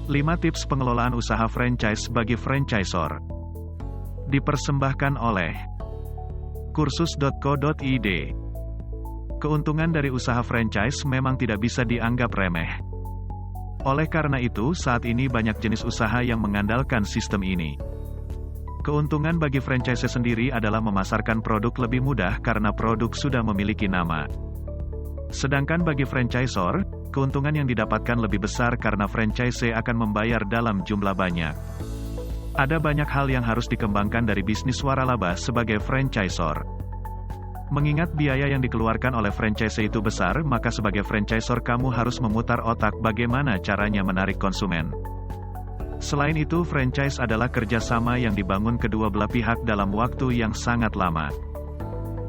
5 tips pengelolaan usaha franchise bagi franchisor. Dipersembahkan oleh kursus.co.id. Keuntungan dari usaha franchise memang tidak bisa dianggap remeh. Oleh karena itu, saat ini banyak jenis usaha yang mengandalkan sistem ini. Keuntungan bagi franchise sendiri adalah memasarkan produk lebih mudah karena produk sudah memiliki nama. Sedangkan bagi franchisor, keuntungan yang didapatkan lebih besar karena franchise akan membayar dalam jumlah banyak. Ada banyak hal yang harus dikembangkan dari bisnis waralaba sebagai franchisor. Mengingat biaya yang dikeluarkan oleh franchise itu besar, maka sebagai franchisor kamu harus memutar otak bagaimana caranya menarik konsumen. Selain itu, franchise adalah kerjasama yang dibangun kedua belah pihak dalam waktu yang sangat lama.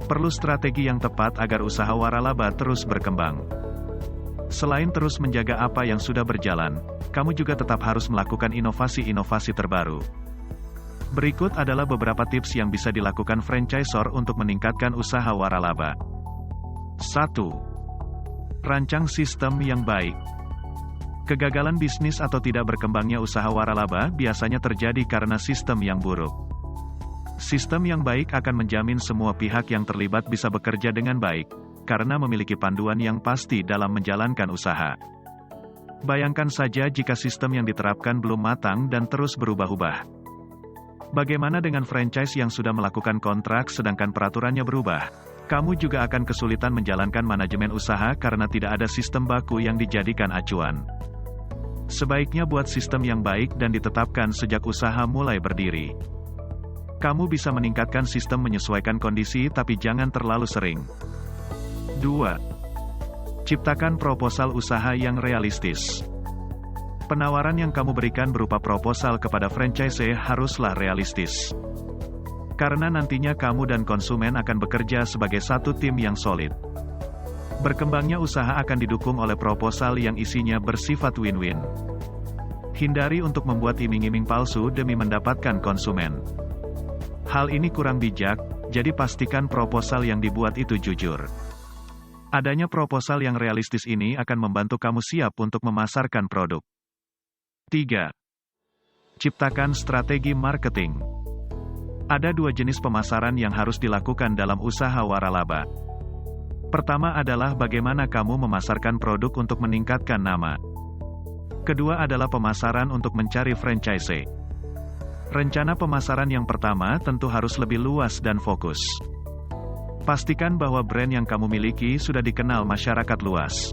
Perlu strategi yang tepat agar usaha waralaba terus berkembang. Selain terus menjaga apa yang sudah berjalan, kamu juga tetap harus melakukan inovasi-inovasi terbaru. Berikut adalah beberapa tips yang bisa dilakukan franchisor untuk meningkatkan usaha waralaba. 1. Rancang sistem yang baik. Kegagalan bisnis atau tidak berkembangnya usaha waralaba biasanya terjadi karena sistem yang buruk. Sistem yang baik akan menjamin semua pihak yang terlibat bisa bekerja dengan baik, karena memiliki panduan yang pasti dalam menjalankan usaha. Bayangkan saja jika sistem yang diterapkan belum matang dan terus berubah-ubah. Bagaimana dengan franchise yang sudah melakukan kontrak sedangkan peraturannya berubah? Kamu juga akan kesulitan menjalankan manajemen usaha karena tidak ada sistem baku yang dijadikan acuan. Sebaiknya buat sistem yang baik dan ditetapkan sejak usaha mulai berdiri. Kamu bisa meningkatkan sistem menyesuaikan kondisi tapi jangan terlalu sering. 2. Ciptakan proposal usaha yang realistis. Penawaran yang kamu berikan berupa proposal kepada franchise haruslah realistis. Karena nantinya kamu dan konsumen akan bekerja sebagai satu tim yang solid. Berkembangnya usaha akan didukung oleh proposal yang isinya bersifat win-win. Hindari untuk membuat iming-iming palsu demi mendapatkan konsumen. Hal ini kurang bijak, jadi pastikan proposal yang dibuat itu jujur. Adanya proposal yang realistis ini akan membantu kamu siap untuk memasarkan produk. 3. Ciptakan strategi marketing. Ada 2 jenis pemasaran yang harus dilakukan dalam usaha waralaba. Pertama adalah bagaimana kamu memasarkan produk untuk meningkatkan nama. Kedua adalah pemasaran untuk mencari franchise. Rencana pemasaran yang pertama tentu harus lebih luas dan fokus. Pastikan bahwa brand yang kamu miliki sudah dikenal masyarakat luas.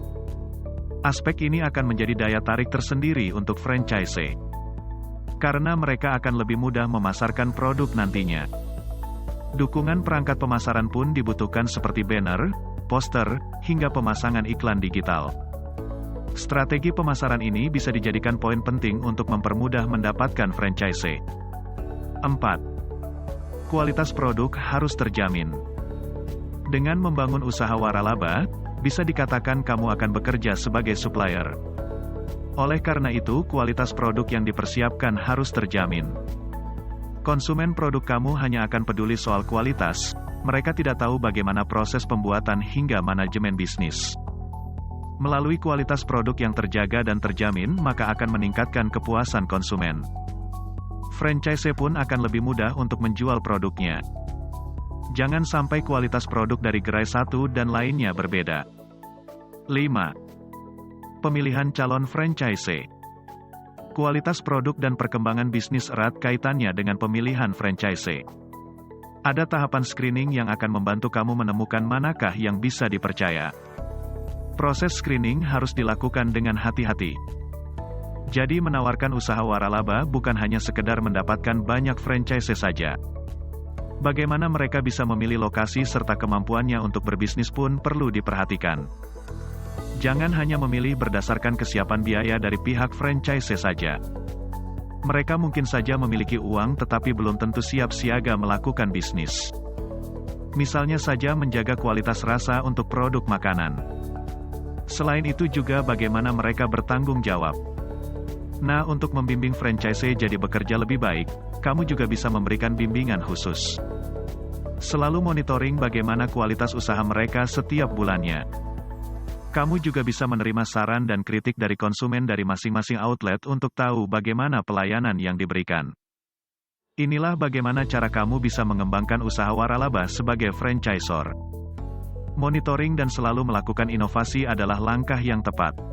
Aspek ini akan menjadi daya tarik tersendiri untuk franchise. Karena mereka akan lebih mudah memasarkan produk nantinya. Dukungan perangkat pemasaran pun dibutuhkan seperti banner, poster, hingga pemasangan iklan digital. Strategi pemasaran ini bisa dijadikan poin penting untuk mempermudah mendapatkan franchise. 4. Kualitas produk harus terjamin. Dengan membangun usaha waralaba, bisa dikatakan kamu akan bekerja sebagai supplier. Oleh karena itu, kualitas produk yang dipersiapkan harus terjamin. Konsumen produk kamu hanya akan peduli soal kualitas, mereka tidak tahu bagaimana proses pembuatan hingga manajemen bisnis. Melalui kualitas produk yang terjaga dan terjamin, maka akan meningkatkan kepuasan konsumen. Franchise pun akan lebih mudah untuk menjual produknya. Jangan sampai kualitas produk dari gerai satu dan lainnya berbeda. 5. Pemilihan calon franchise. Kualitas produk dan perkembangan bisnis erat kaitannya dengan pemilihan franchise. Ada tahapan screening yang akan membantu kamu menemukan manakah yang bisa dipercaya. Proses screening harus dilakukan dengan hati-hati. Jadi menawarkan usaha waralaba bukan hanya sekedar mendapatkan banyak franchise saja. Bagaimana mereka bisa memilih lokasi serta kemampuannya untuk berbisnis pun perlu diperhatikan. Jangan hanya memilih berdasarkan kesiapan biaya dari pihak franchise saja. Mereka mungkin saja memiliki uang tetapi belum tentu siap siaga melakukan bisnis. Misalnya saja menjaga kualitas rasa untuk produk makanan. Selain itu juga bagaimana mereka bertanggung jawab. Nah, untuk membimbing franchise jadi bekerja lebih baik, kamu juga bisa memberikan bimbingan khusus. Selalu monitoring bagaimana kualitas usaha mereka setiap bulannya. Kamu juga bisa menerima saran dan kritik dari konsumen dari masing-masing outlet untuk tahu bagaimana pelayanan yang diberikan. Inilah bagaimana cara kamu bisa mengembangkan usaha waralaba sebagai franchisor. Monitoring dan selalu melakukan inovasi adalah langkah yang tepat.